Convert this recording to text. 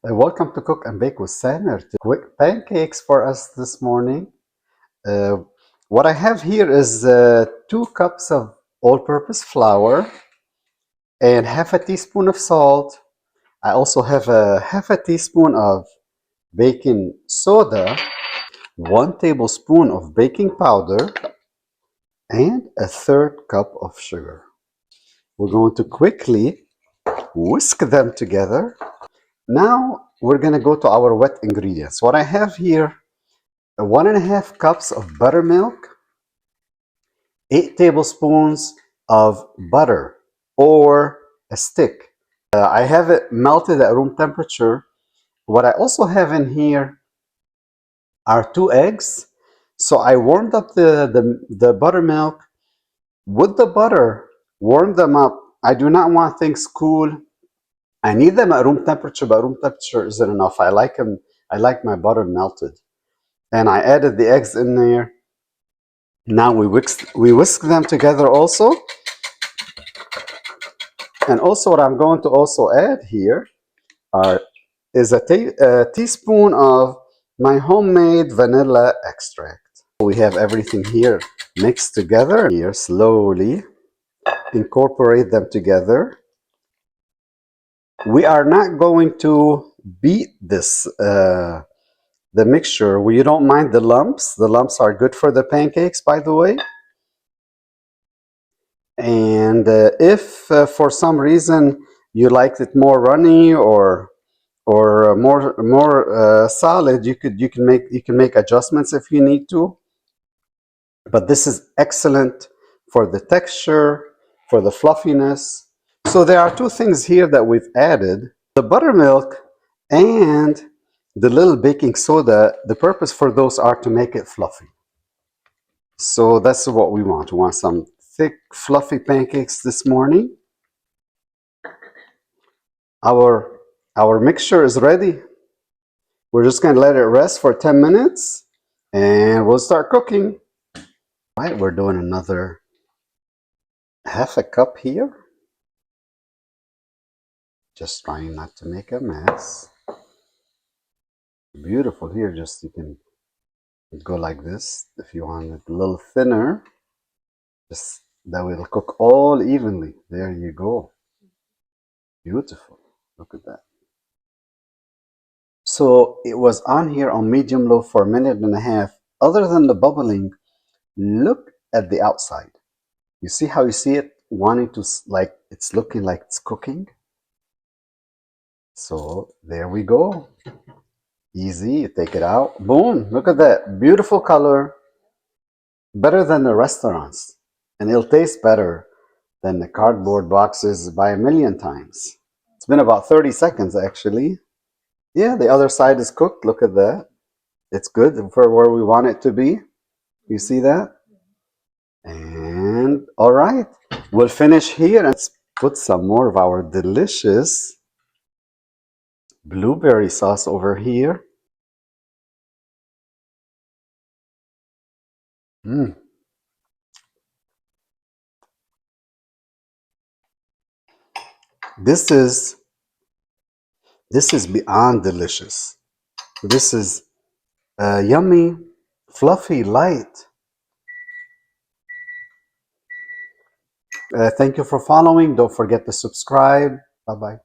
Welcome to Cook and Bake with Samer. Quick pancakes for us this morning. Uh, what I have here is 2 cups of all-purpose flour and half a teaspoon of salt. I also have a half a teaspoon of baking soda, 1 tablespoon of baking powder, and a third cup of sugar. We're going to quickly whisk them together. Now we're going to go to our wet ingredients. What I have here, 1.5 cups of buttermilk, 8 tablespoons of butter or a stick. I have it melted at room temperature. What I also have in here are 2 eggs. So I warmed up the buttermilk with the butter, warm them up. I do not want things cool. I need them at room temperature, but room temperature isn't enough. I like my butter melted. And I added the eggs in there. Now we whisk them together also. And also what I'm going to also add here is a teaspoon of my homemade vanilla extract. We have everything here mixed together. Here, slowly incorporate them together. We are not going to beat this the mixture. You don't mind the lumps. The lumps are good for the pancakes, by the way. And if for some reason you liked it more runny or more solid, you can make adjustments if you need to. But this is excellent for the texture, for the fluffiness. So there are 2 things here that we've added: the buttermilk and the little baking soda. The purpose for those are to make it fluffy. So that's what we want. We want some thick, fluffy pancakes this morning. Our mixture is ready. We're just going to let it rest for 10 minutes and we'll start cooking. All right, we're doing another half a cup here. Just trying not to make a mess. Beautiful here. Just you can go like this. If you want it a little thinner, just that will cook all evenly. There you go. Beautiful. Look at that. So it was on here on medium low for 1.5 minutes. Other than the bubbling, look at the outside. You see how you see it wanting to, like, it's looking like it's cooking? So there we go. Easy, you take it out. Boom, look at that. Beautiful color. Better than the restaurants. And it'll taste better than the cardboard boxes by 1,000,000 times. It's been about 30 seconds actually. Yeah, the other side is cooked. Look at that. It's good for where we want it to be. You see that? And all right, we'll finish here and put some more of our delicious blueberry sauce over here. This is beyond delicious. This is yummy, fluffy, light. Thank you for following. Don't forget to subscribe. Bye-bye.